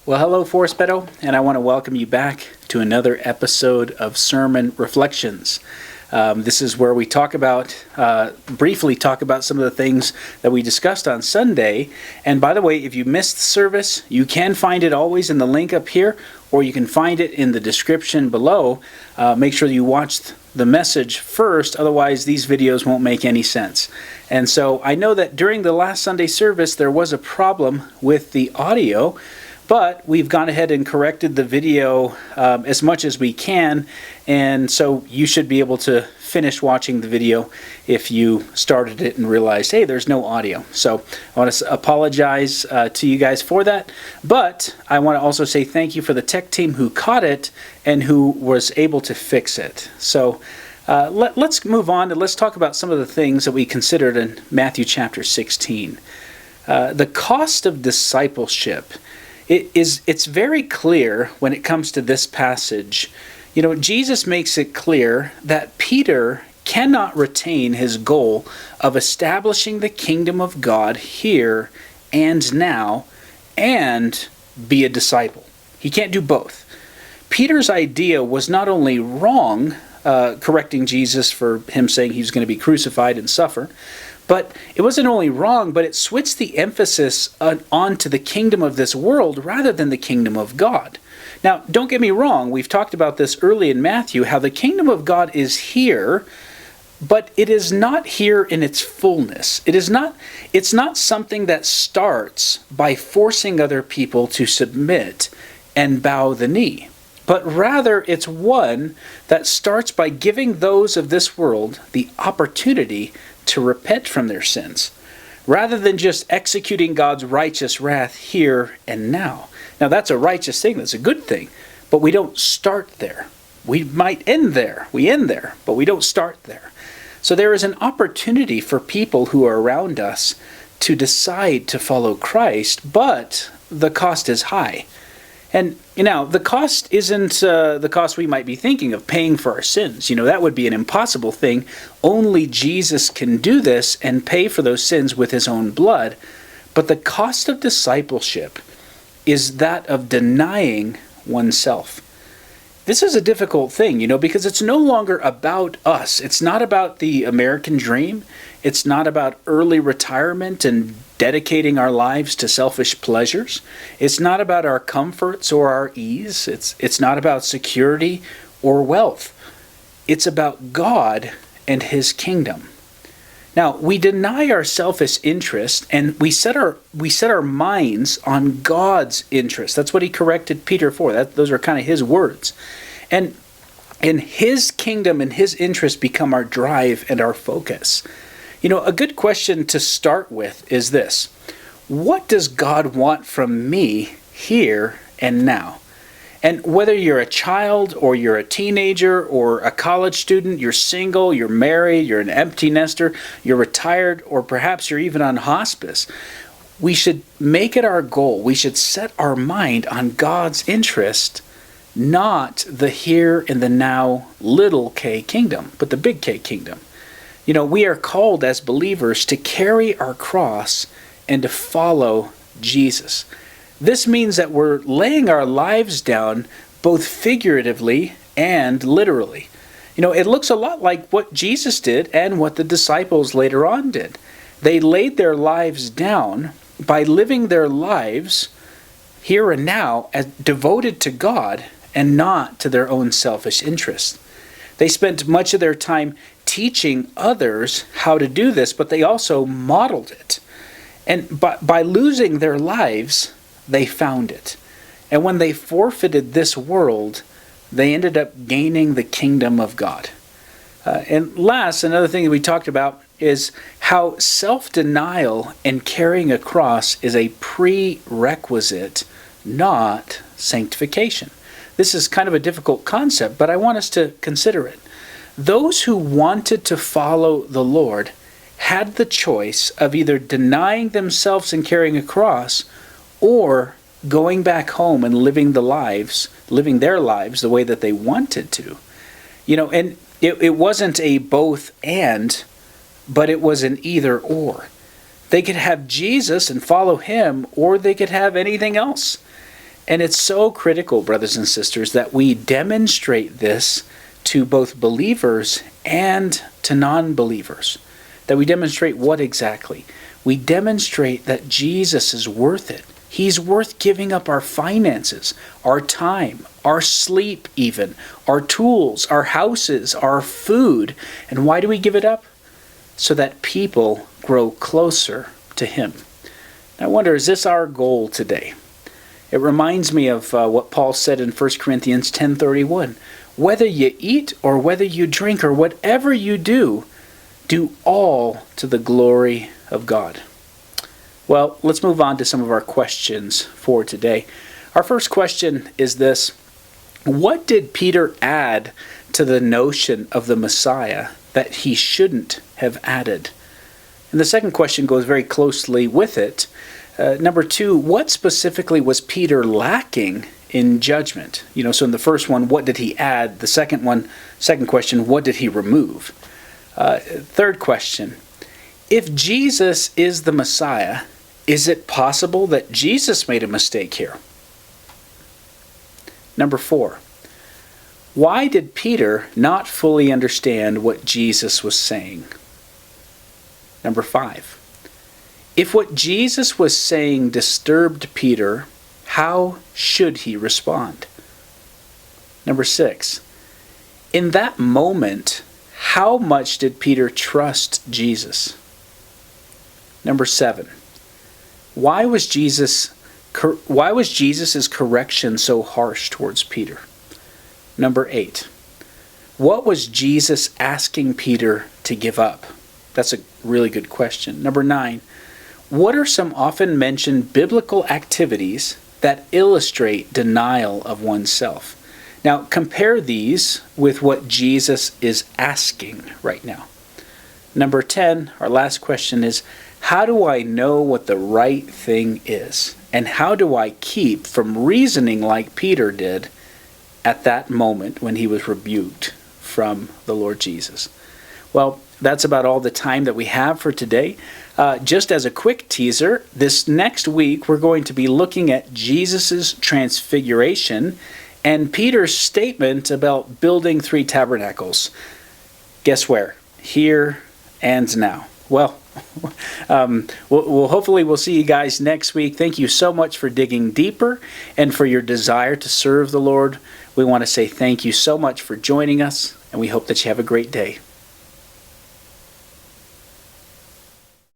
Well, hello, Forest Meadow, and I want to welcome you back to another episode of Sermon Reflections. This is where we briefly talk about some of the things that we discussed on Sunday. And by the way, if you missed the service, you can find it always in the link up here, or you can find it in the description below. Make sure you watch the message first, otherwise these videos won't make any sense. And so I know that during the last Sunday service there was a problem with the audio, but we've gone ahead and corrected the video as much as we can, and so you should be able to finish watching the video if you started it and realized, hey, there's no audio. So I want to apologize to you guys for that, but I want to also say thank you for the tech team who caught it and who was able to fix it. So let's move on and let's talk about some of the things that we considered in Matthew chapter 16. The cost of discipleship. It's very clear when it comes to this passage. You know, Jesus makes it clear that Peter cannot retain his goal of establishing the kingdom of God here and now and be a disciple. He can't do both. Peter's idea was not only wrong, correcting Jesus for him saying he was going to be crucified and suffer, but it wasn't only wrong, but it switched the emphasis onto the kingdom of this world rather than the kingdom of God. Now, don't get me wrong, we've talked about this early in Matthew, how the kingdom of God is here, but it is not here in its fullness. It's not something that starts by forcing other people to submit and bow the knee, but rather it's one that starts by giving those of this world the opportunity to repent from their sins, rather than just executing God's righteous wrath here and now. Now that's a righteous thing, that's a good thing, but we don't start there. We might end there. We end there, but we don't start there. So there is an opportunity for people who are around us to decide to follow Christ, but the cost is high. And the cost isn't the cost we might be thinking of, paying for our sins. That would be an impossible thing. Only Jesus can do this and pay for those sins with his own blood. But the cost of discipleship is that of denying oneself. This is a difficult thing, because it's no longer about us. It's not about the American dream. It's not about early retirement and dedicating our lives to selfish pleasures. It's not about our comforts or our ease. It's not about security or wealth. It's about God and his kingdom. Now, we deny our selfish interest and we set our minds on God's interest. That's what he corrected Peter for. Those are kind of his words. And his kingdom and his interest become our drive and our focus. A good question to start with is this: what does God want from me here and now? And whether you're a child or you're a teenager or a college student, you're single, you're married, you're an empty nester, you're retired, or perhaps you're even on hospice, we should make it our goal. We should set our mind on God's interest, not the here and the now little k kingdom, but the big K kingdom. We are called as believers to carry our cross and to follow Jesus. This means that we're laying our lives down both figuratively and literally. It looks a lot like what Jesus did and what the disciples later on did. They laid their lives down by living their lives here and now as devoted to God and not to their own selfish interests. They spent much of their time teaching others how to do this, but they also modeled it. And by losing their lives, they found it. And when they forfeited this world, they ended up gaining the kingdom of God. And last, another thing that we talked about is how self-denial and carrying a cross is a prerequisite, not sanctification. This is kind of a difficult concept, but I want us to consider it. Those who wanted to follow the Lord had the choice of either denying themselves and carrying a cross or going back home and living their lives the way that they wanted to. And it wasn't a both and, but it was an either or. They could have Jesus and follow him, or they could have anything else. And it's so critical, brothers and sisters, that we demonstrate this to both believers and to non-believers. That we demonstrate what exactly? We demonstrate that Jesus is worth it. He's worth giving up our finances, our time, our sleep even, our tools, our houses, our food. And why do we give it up? So that people grow closer to Him. I wonder, is this our goal today? It reminds me of what Paul said in 1 Corinthians 10:31. Whether you eat or whether you drink or whatever you do, do all to the glory of God. Well, let's move on to some of our questions for today. Our first question is this: what did Peter add to the notion of the Messiah that he shouldn't have added? And the second question goes very closely with it. Number 2, what specifically was Peter lacking in judgment? So in the first one, what did he add? The second question, what did he remove? Third question, if Jesus is the Messiah, is it possible that Jesus made a mistake here? Number 4, why did Peter not fully understand what Jesus was saying? Number 5, if what Jesus was saying disturbed Peter, how should he respond? Number 6, in that moment, how much did Peter trust Jesus? Number 7, why was Jesus' correction so harsh towards Peter? Number 8, what was Jesus asking Peter to give up? That's a really good question. Number 9, what are some often mentioned biblical activities that illustrate denial of oneself? Now, compare these with what Jesus is asking right now. Number 10, our last question is, how do I know what the right thing is? And how do I keep from reasoning like Peter did at that moment when he was rebuked from the Lord Jesus? Well, that's about all the time that we have for today. Just as a quick teaser, this next week we're going to be looking at Jesus' transfiguration and Peter's statement about building 3 tabernacles. Guess where? Here and now. Well, hopefully we'll see you guys next week. Thank you so much for digging deeper and for your desire to serve the Lord. We want to say thank you so much for joining us, and we hope that you have a great day.